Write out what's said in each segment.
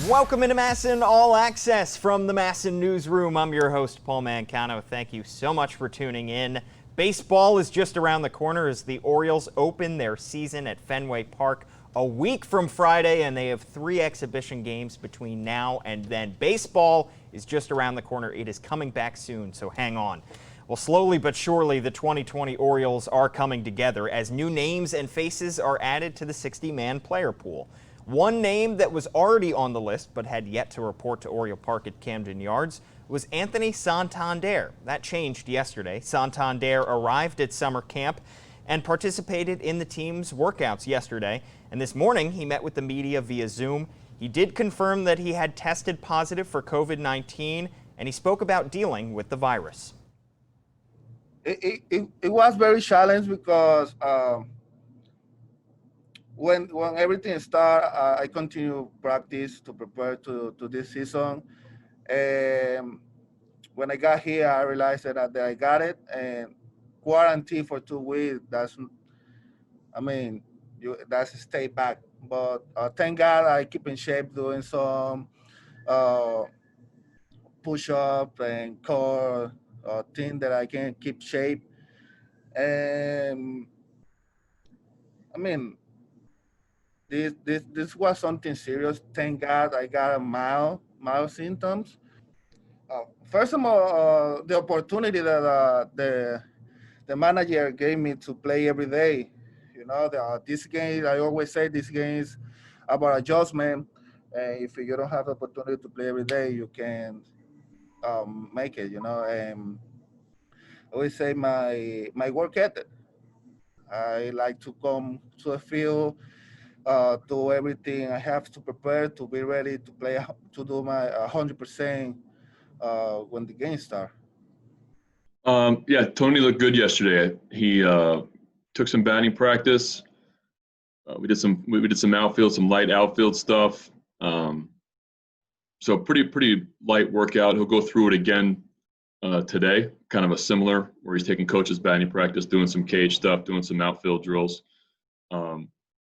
Welcome into MASN All Access from the MASN Newsroom. I'm your host, Paul Mancano. Thank you so much for tuning in. Baseball is just around the corner as the Orioles open their season at Fenway Park a week from Friday, and they have 3 exhibition games between now and then. Baseball is just around the corner. It is coming back soon, so hang on. Well, slowly but surely, the 2020 Orioles are coming together as new names and faces are added to the 60-man player pool. One name that was already on the list but had yet to report to Oriole Park at Camden Yards was Anthony Santander. That changed yesterday. Santander arrived at summer camp and participated in the team's workouts yesterday. And this morning, he met with the media via Zoom. He did confirm that he had tested positive for COVID-19, and he spoke about dealing with the virus. It was very challenging because when everything started, I continue practice to prepare to this season. And when I got here, I realized that I got it, and quarantine for 2 weeks. That's a stay back. But thank God I keep in shape, doing some push-up and core thing that I can keep shape. And this was something serious. Thank God I got a mild symptoms. First of all, the opportunity that the manager gave me to play every day. You know, this game, I always say this game is about adjustment. If you don't have the opportunity to play every day, you can make it, you know. And I always say my work ethic. I like to come to the field, do everything I have to prepare to be ready to play, to do my 100% when the game starts. Yeah, Tony looked good yesterday. He took some batting practice. We did some outfield, some light outfield stuff. So pretty light workout. He'll go through it again today, kind of a similar, where he's taking coach's batting practice, doing some cage stuff, doing some outfield drills.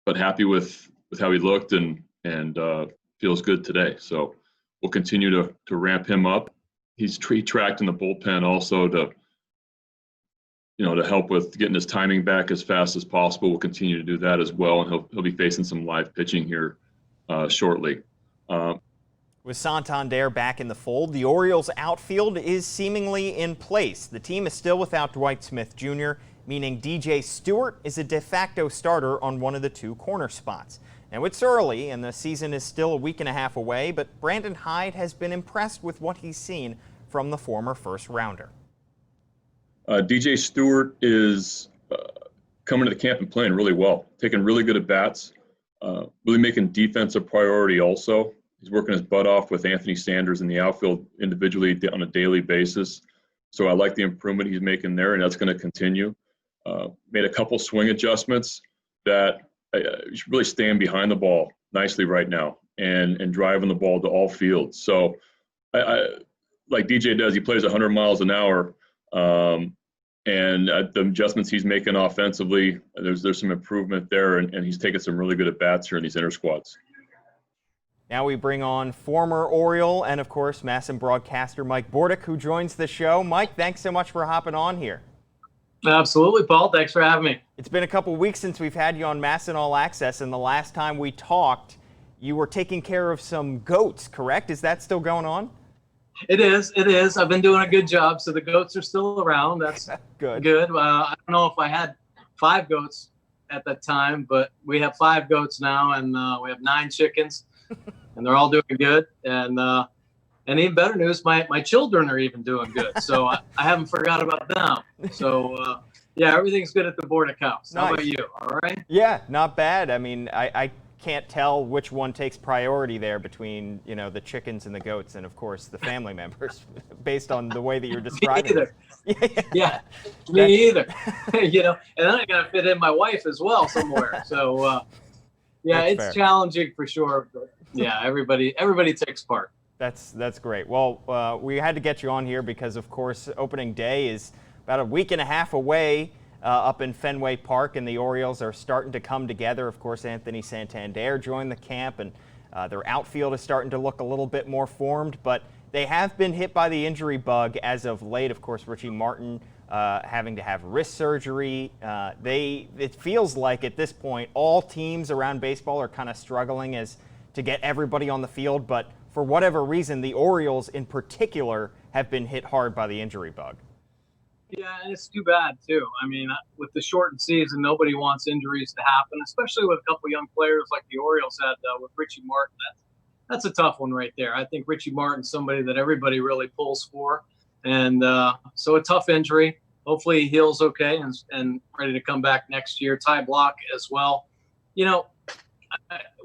But happy with how he looked and feels good today. So we'll continue to ramp him up. He's tracked in the bullpen also to help with getting his timing back as fast as possible. We'll continue to do that as well, and he'll be facing some live pitching here shortly. With Santander back in the fold, the Orioles outfield is seemingly in place. The team is still without Dwight Smith Jr., meaning DJ Stewart is a de facto starter on one of the 2 corner spots. Now, it's early and the season is still a week and a half away, but Brandon Hyde has been impressed with what he's seen from the former first rounder. DJ Stewart is coming to the camp and playing really well, taking really good at bats, really making defense a priority also. He's working his butt off with Anthony Sanders in the outfield individually on a daily basis. So I like the improvement he's making there, and that's going to continue. Made a couple swing adjustments that he's really staying behind the ball nicely right now and driving the ball to all fields. So I like DJ does, he plays 100 miles an hour. And the adjustments he's making offensively, there's some improvement there, and he's taking some really good at bats here in these inter squads. Now we bring on former Oriole and, of course, MASN broadcaster Mike Bordik, who joins the show. Mike, thanks so much for hopping on here. Absolutely, Paul. Thanks for having me. It's been a couple weeks since we've had you on MASN All Access, and the last time we talked, you were taking care of some goats, correct? Is that still going on? It is. I've been doing a good job, so the goats are still around. That's good. I don't know if I had 5 goats at that time, but we have 5 goats now, and we have 9 chickens, and they're all doing good. And even better news, my children are even doing good, so I haven't forgot about them. So, yeah, everything's good at the Bordik house. Nice. How about you? All right? Yeah, not bad. I mean, I can't tell which one takes priority there between, the chickens and the goats and, of course, the family members based on the way that you're describing it. Yeah, me either. And then I got to fit in my wife as well somewhere. So, yeah, that's it's fair. Challenging for sure. But yeah, everybody takes part. That's great. Well, we had to get you on here because, of course, opening day is about a week and a half away. Up in Fenway Park, and the Orioles are starting to come together. Of course, Anthony Santander joined the camp, and Their outfield is starting to look a little bit more formed, but they have been hit by the injury bug as of late. Of course, Richie Martin having to have wrist surgery. It feels like at this point all teams around baseball are kind of struggling to get everybody on the field, but for whatever reason, the Orioles in particular have been hit hard by the injury bug. Yeah, and it's too bad too. I mean, with the shortened season, nobody wants injuries to happen, especially with a couple young players like the Orioles had with Richie Martin. That's a tough one right there. I think Richie Martin's somebody that everybody really pulls for, and so a tough injury. Hopefully he heals okay and ready to come back next year. Ty Block as well. You know,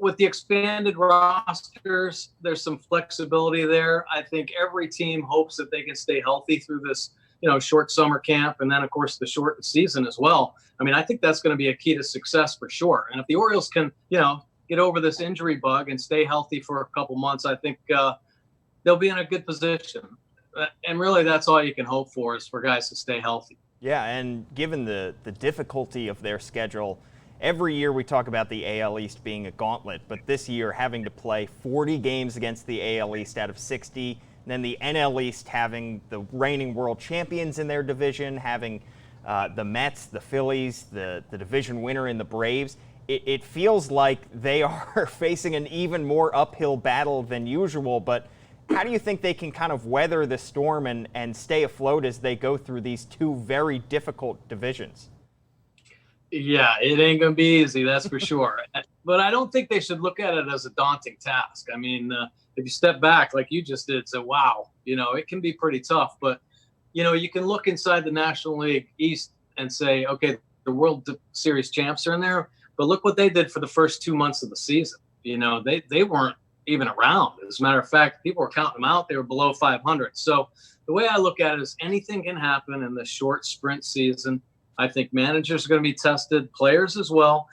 with the expanded rosters, there's some flexibility there. I think every team hopes that they can stay healthy through this, short summer camp, and then of course the shortened season as well. I mean, I think that's going to be a key to success for sure. And if the Orioles can, get over this injury bug and stay healthy for a couple months, I think they'll be in a good position. And really, that's all you can hope for is for guys to stay healthy. Yeah, and given the difficulty of their schedule, every year we talk about the AL East being a gauntlet, but this year having to play 40 games against the AL East out of 60, and then the NL East having the reigning world champions in their division, having the Mets, the Phillies, the division winner in the Braves. It feels like they are facing an even more uphill battle than usual, but how do you think they can kind of weather the storm and stay afloat as they go through these two very difficult divisions? Yeah, it ain't going to be easy, that's for sure. But I don't think they should look at it as a daunting task. I mean, if you step back like you just did, say, wow, it can be pretty tough. But, you can look inside the National League East and say, okay, the World Series champs are in there. But look what they did for the first 2 months of the season. They weren't even around. As a matter of fact, people were counting them out. They were below 500. So the way I look at it is anything can happen in the short sprint season. I think managers are going to be tested, players as well,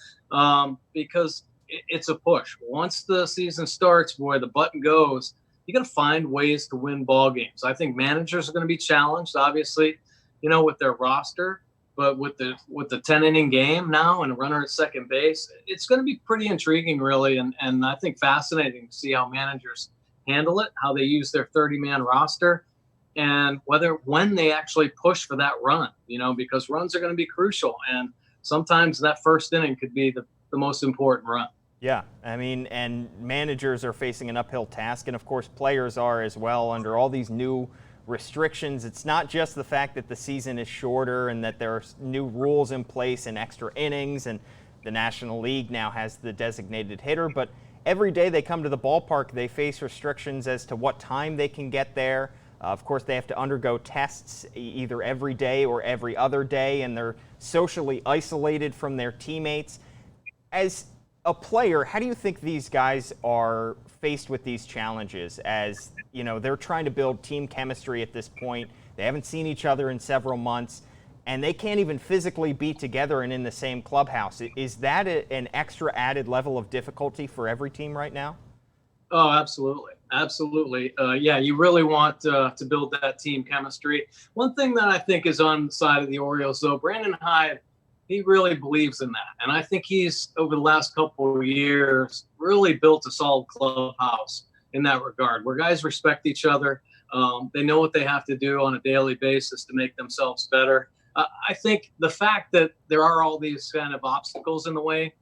because it's a push. Once the season starts, boy, the button goes, you got to find ways to win ball games. I think managers are going to be challenged, obviously, with their roster. But with the 10-inning game now and a runner at second base, it's going to be pretty intriguing, really, and I think fascinating to see how managers handle it, how they use their 30-man roster, and when they actually push for that run, because runs are going to be crucial, and sometimes that first inning could be the most important run. Yeah, I mean, and managers are facing an uphill task, and of course players are as well under all these new restrictions. It's not just the fact that the season is shorter and that there are new rules in place and extra innings, and the National League now has the designated hitter, but every day they come to the ballpark, they face restrictions as to what time they can get there. Of course, they have to undergo tests either every day or every other day, and they're socially isolated from their teammates. As a player, how do you think these guys are faced with these challenges as, they're trying to build team chemistry at this point? They haven't seen each other in several months, and they can't even physically be together and in the same clubhouse. Is that an extra added level of difficulty for every team right now? Oh, absolutely. Absolutely. Yeah, you really want to build that team chemistry. One thing that I think is on the side of the Orioles, though, Brandon Hyde, he really believes in that. And I think he's, over the last couple of years, really built a solid clubhouse in that regard, where guys respect each other. They know what they have to do on a daily basis to make themselves better. I think the fact that there are all these kind of obstacles in the way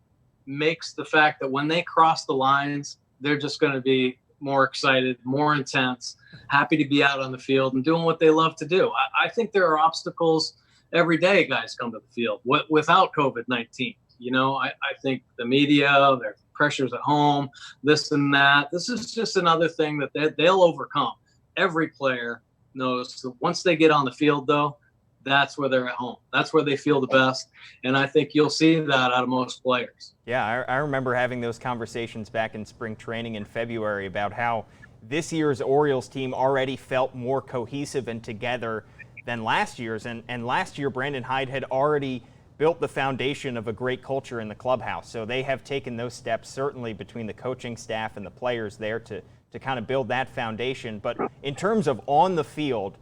makes the fact that when they cross the lines, they're just going to be more excited, more intense, happy to be out on the field and doing what they love to do. I think there are obstacles every day guys come to the field without COVID-19. I think the media, their pressures at home, this and that. This is just another thing that they'll overcome. Every player knows that once they get on the field, though, that's where they're at home. That's where they feel the best. And I think you'll see that out of most players. Yeah, I remember having those conversations back in spring training in February about how this year's Orioles team already felt more cohesive and together than last year's. And last year, Brandon Hyde had already built the foundation of a great culture in the clubhouse. So they have taken those steps, certainly between the coaching staff and the players there, to kind of build that foundation. But in terms of on the field,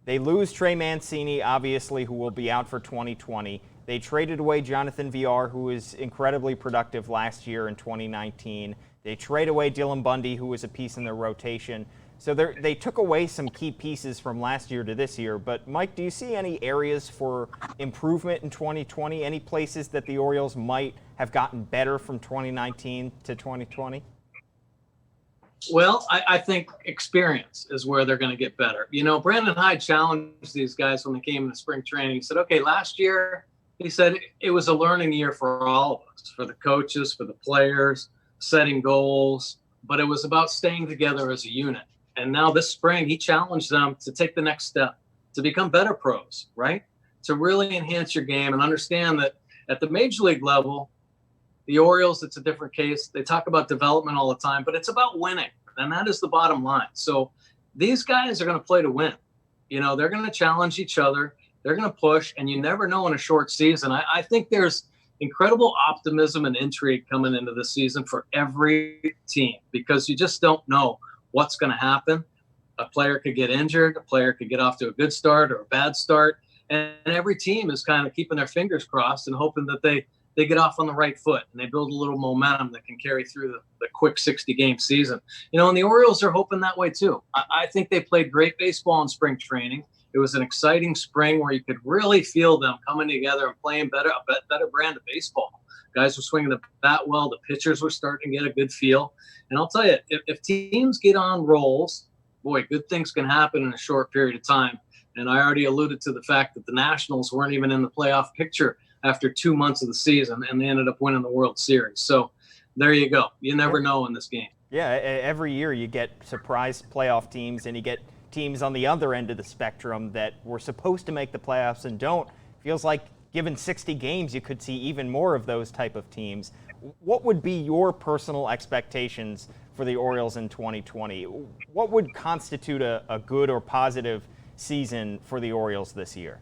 they lose Trey Mancini, obviously, who will be out for 2020. They traded away Jonathan Villar, who was incredibly productive last year in 2019. They trade away Dylan Bundy, who was a piece in their rotation. So they took away some key pieces from last year to this year. But, Mike, do you see any areas for improvement in 2020? Any places that the Orioles might have gotten better from 2019 to 2020? Well, I think experience is where they're going to get better. You know, Brandon Hyde challenged these guys when they came into spring training. He said, okay, last year, he said it was a learning year for all of us, for the coaches, for the players, setting goals, but it was about staying together as a unit. And now this spring, he challenged them to take the next step, to become better pros, right? To really enhance your game and understand that at the major league level, the Orioles, it's a different case. They talk about development all the time, but it's about winning. And that is the bottom line. So these guys are going to play to win. You know, they're going to challenge each other. They're going to push, and you never know in a short season. I think there's incredible optimism and intrigue coming into the season for every team because you just don't know what's going to happen. A player could get injured. A player could get off to a good start or a bad start. And every team is kind of keeping their fingers crossed and hoping that they get off on the right foot and they build a little momentum that can carry through the quick 60-game season. You know, and the Orioles are hoping that way too. I think they played great baseball in spring training. It was an exciting spring where you could really feel them coming together and playing a better brand of baseball. Guys were swinging the bat well. The pitchers were starting to get a good feel. And I'll tell you, if teams get on rolls, boy, good things can happen in a short period of time. And I already alluded to the fact that the Nationals weren't even in the playoff picture after 2 months of the season, and they ended up winning the World Series. So there you go. You never know in this game. Yeah, every year you get surprise playoff teams, and you get teams on the other end of the spectrum that were supposed to make the playoffs and don't. Feels like given 60 games, you could see even more of those type of teams. What would be your personal expectations for the Orioles in 2020? What would constitute a good or positive season for the Orioles this year?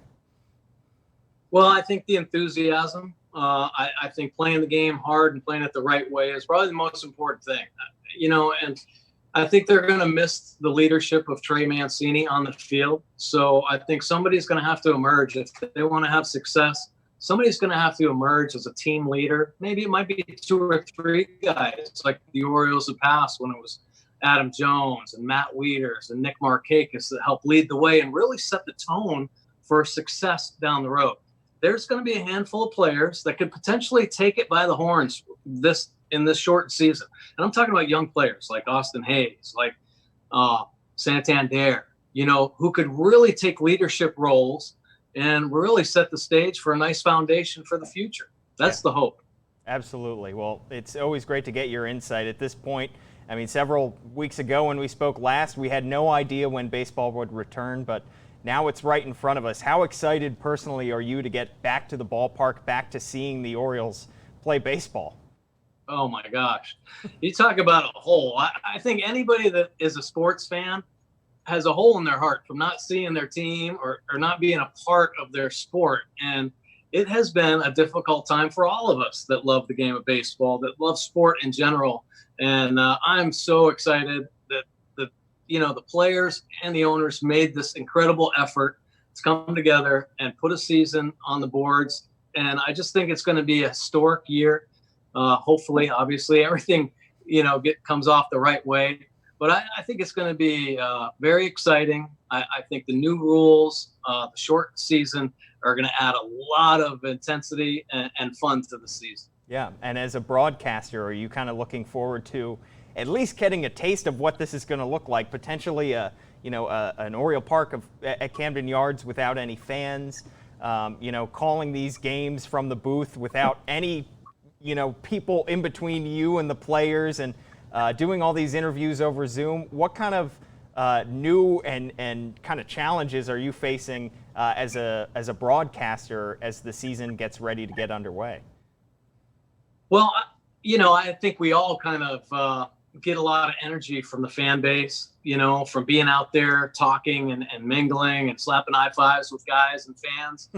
Well, I think the enthusiasm, I think playing the game hard and playing it the right way is probably the most important thing. You know, and I think they're going to miss the leadership of Trey Mancini on the field. So I think somebody's going to have to emerge if they want to have success. Somebody's going to have to emerge as a team leader. Maybe it might be 2 or 3 guys like the Orioles have passed when it was Adam Jones and Matt Wieters and Nick Markakis that helped lead the way and really set the tone for success down the road. There's going to be a handful of players that could potentially take it by the horns in this short season. And I'm talking about young players like Austin Hayes, like Santander, you know, who could really take leadership roles and really set the stage for a nice foundation for the future. That's the hope. Absolutely. Well, it's always great to get your insight at this point. I mean, several weeks ago when we spoke last, we had no idea when baseball would return, but now it's right in front of us. How excited personally are you to get back to the ballpark, back to seeing the Orioles play baseball? Oh my gosh. You talk about a hole. I think anybody that is a sports fan has a hole in their heart from not seeing their team or not being a part of their sport. And it has been a difficult time for all of us that love the game of baseball, that love sport in general. And I'm so excited that the players and the owners made this incredible effort to come together and put a season on the boards. And I just think it's going to be a historic year. Hopefully, obviously, everything, comes off the right way. But I think it's going to be very exciting. I think the new rules, the short season, are going to add a lot of intensity and fun to the season. Yeah, and as a broadcaster, are you kind of looking forward to at least getting a taste of what this is going to look like? Potentially, an Oriole Park at Camden Yards without any fans. Calling these games from the booth without any, people in between you and the players, and doing all these interviews over Zoom. What kind of new and kind of challenges are you facing as a broadcaster as the season gets ready to get underway? Well, I think we all kind of get a lot of energy from the fan base, from being out there talking and mingling and slapping high fives with guys and fans.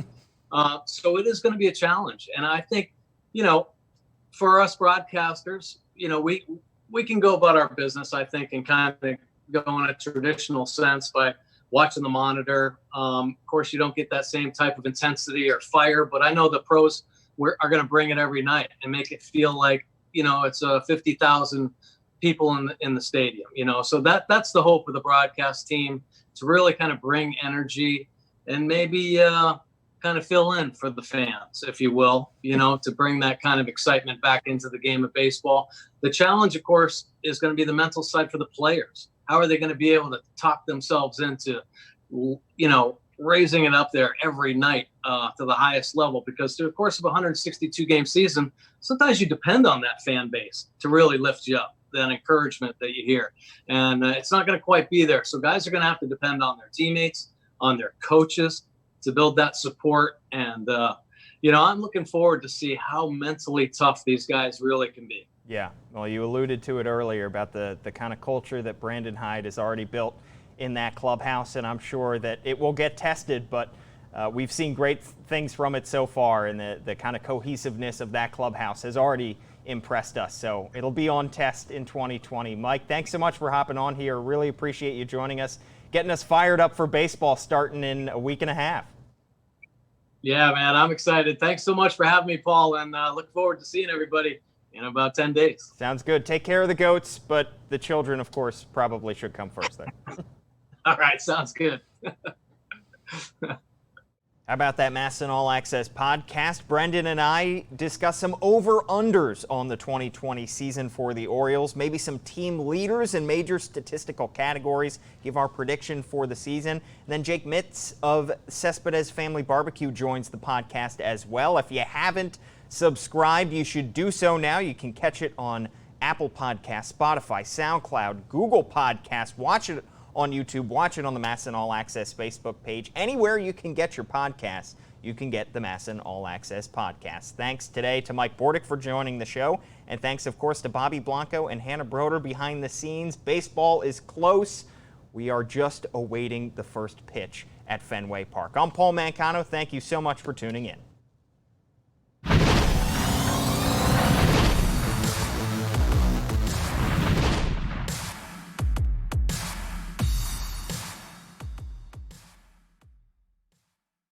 So it is going to be a challenge. And I think, for us broadcasters, we can go about our business, I think, and kind of go in a traditional sense by watching the monitor. Of course, you don't get that same type of intensity or fire, but I know the pros are going to bring it every night and make it feel like it's 50,000 people in the stadium, so that's the hope of the broadcast team, to really kind of bring energy and maybe kind of fill in for the fans, if you will, to bring that kind of excitement back into the game of baseball. The challenge, of course, is going to be the mental side for the players. How are they going to be able to talk themselves into, raising it up there every night to the highest level? Because through the course of a 162 game season, sometimes you depend on that fan base to really lift you up, that encouragement that you hear. And it's not going to quite be there. So guys are going to have to depend on their teammates, on their coaches to build that support. And, I'm looking forward to see how mentally tough these guys really can be. Yeah, well, you alluded to it earlier about the kind of culture that Brandon Hyde has already built in that clubhouse, and I'm sure that it will get tested, but we've seen great things from it so far, and the kind of cohesiveness of that clubhouse has already impressed us. So it'll be on test in 2020. Mike, thanks so much for hopping on here. Really appreciate you joining us, getting us fired up for baseball starting in a week and a half. Yeah, man, I'm excited. Thanks so much for having me, Paul, and look forward to seeing everybody in about 10 days. Sounds good. Take care of the goats, but the children, of course, probably should come first there. All right, sounds good. How about that MASN All Access podcast? Brendan and I discuss some over-unders on the 2020 season for the Orioles, maybe some team leaders in major statistical categories, give our prediction for the season. And then Jake Mitz of Cespedes Family Barbecue joins the podcast as well. If you haven't subscribed, you should do so now. You can catch it on Apple Podcasts, Spotify, SoundCloud, Google Podcasts. Watch it on YouTube, watch it on the MASN All Access Facebook page. Anywhere you can get your podcasts, you can get the MASN All Access podcast. Thanks today to Mike Bordik for joining the show, and thanks, of course, to Bobby Blanco and Hannah Broder behind the scenes. Baseball is close. We are just awaiting the first pitch at Fenway Park. I'm Paul Mancano. Thank you so much for tuning in.